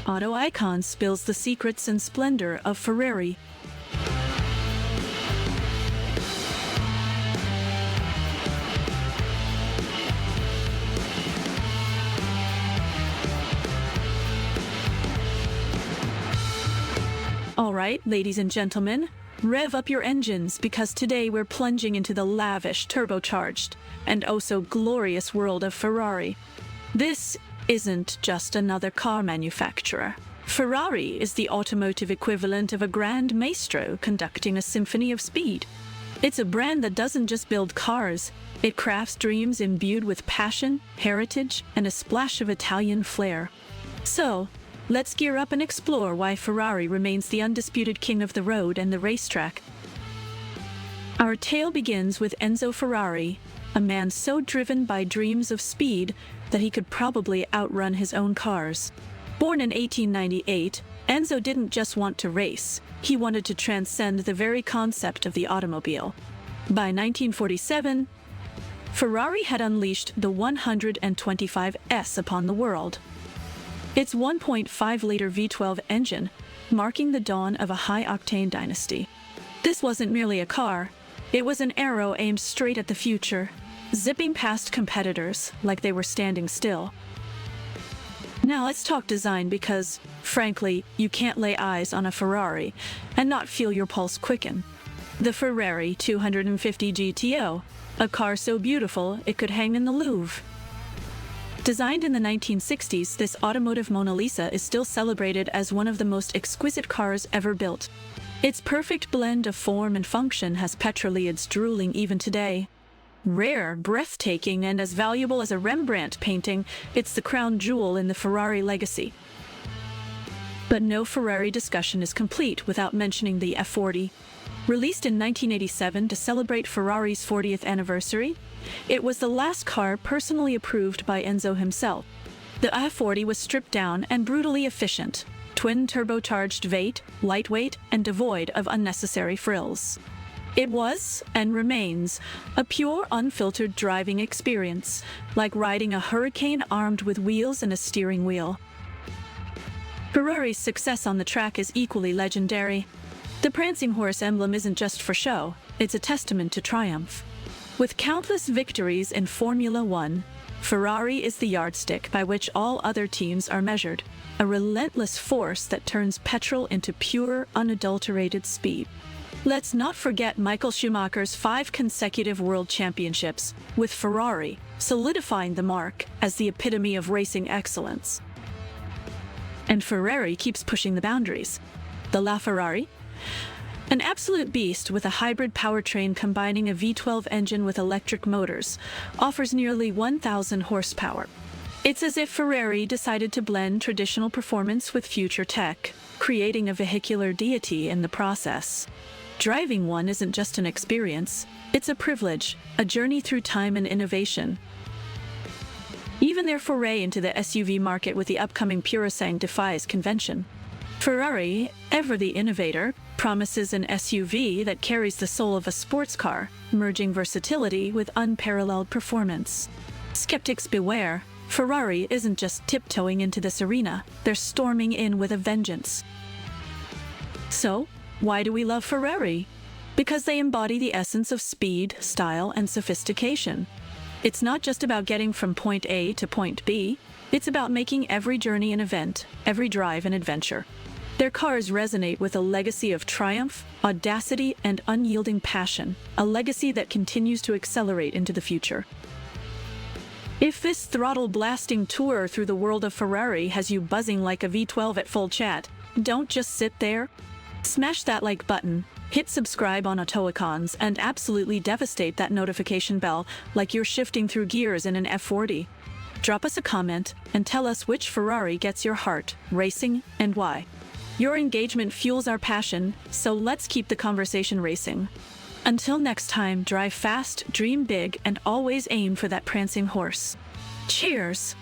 Auto Icon spills the secrets and splendor of Ferrari. All right, ladies and gentlemen, rev up your engines because today we're plunging into the lavish, turbocharged, and oh so glorious world of Ferrari. This isn't just another car manufacturer. Ferrari is the automotive equivalent of a grand maestro conducting a symphony of speed. It's a brand that doesn't just build cars, it crafts dreams imbued with passion, heritage, and a splash of Italian flair. So, let's gear up and explore why Ferrari remains the undisputed king of the road and the racetrack. Our tale begins with Enzo Ferrari, a man so driven by dreams of speed that he could probably outrun his own cars. Born in 1898, Enzo didn't just want to race, he wanted to transcend the very concept of the automobile. By 1947, Ferrari had unleashed the 125S upon the world. Its 1.5-liter V12 engine, marking the dawn of a high-octane dynasty. This wasn't merely a car, it was an arrow aimed straight at the future, zipping past competitors like they were standing still. Now let's talk design because, frankly, you can't lay eyes on a Ferrari and not feel your pulse quicken. The Ferrari 250 GTO, a car so beautiful it could hang in the Louvre. Designed in the 1960s, this automotive Mona Lisa is still celebrated as one of the most exquisite cars ever built. Its perfect blend of form and function has petrolids drooling even today. Rare, breathtaking, and as valuable as a Rembrandt painting, it's the crown jewel in the Ferrari legacy. But no Ferrari discussion is complete without mentioning the F40. Released in 1987 to celebrate Ferrari's 40th anniversary, it was the last car personally approved by Enzo himself. The F40 was stripped down and brutally efficient, twin-turbocharged V8, lightweight, and devoid of unnecessary frills. It was, and remains, a pure, unfiltered driving experience, like riding a hurricane armed with wheels and a steering wheel. Ferrari's success on the track is equally legendary. The prancinghorse emblem isn't just for show, it's a testament to triumph. With countless victories in Formula One, Ferrari is the yardstick by which all other teams are measured, a relentless force that turns petrol into pure, unadulterated speed. Let's not forget Michael Schumacher's 5 consecutive world championships, with Ferrari solidifying the mark as the epitome of racing excellence. And Ferrari keeps pushing the boundaries. The LaFerrari? An absolute beast with a hybrid powertrain combining a V12 engine with electric motors, offers nearly 1,000 horsepower. It's as if Ferrari decided to blend traditional performance with future tech, creating a vehicular deity in the process. Driving one isn't just an experience, it's a privilege, a journey through time and innovation. Even their foray into the SUV market with the upcoming Purosangue defies convention. Ferrari, ever the innovator, promises an SUV that carries the soul of a sports car, merging versatility with unparalleled performance. Skeptics beware, Ferrari isn't just tiptoeing into this arena, they're storming in with a vengeance. So, why do we love Ferrari? Because they embody the essence of speed, style, and sophistication. It's not just about getting from point A to point B, it's about making every journey an event, every drive an adventure. Their cars resonate with a legacy of triumph, audacity, and unyielding passion, a legacy that continues to accelerate into the future. If this throttle-blasting tour through the world of Ferrari has you buzzing like a V12 at full chat, don't just sit there. Smash that like button, hit subscribe on Auto Icons, and absolutely devastate that notification bell like you're shifting through gears in an F40. Drop us a comment and tell us which Ferrari gets your heart racing and why. Your engagement fuels our passion, so let's keep the conversation racing. Until next time, drive fast, dream big, and always aim for that prancing horse. Cheers!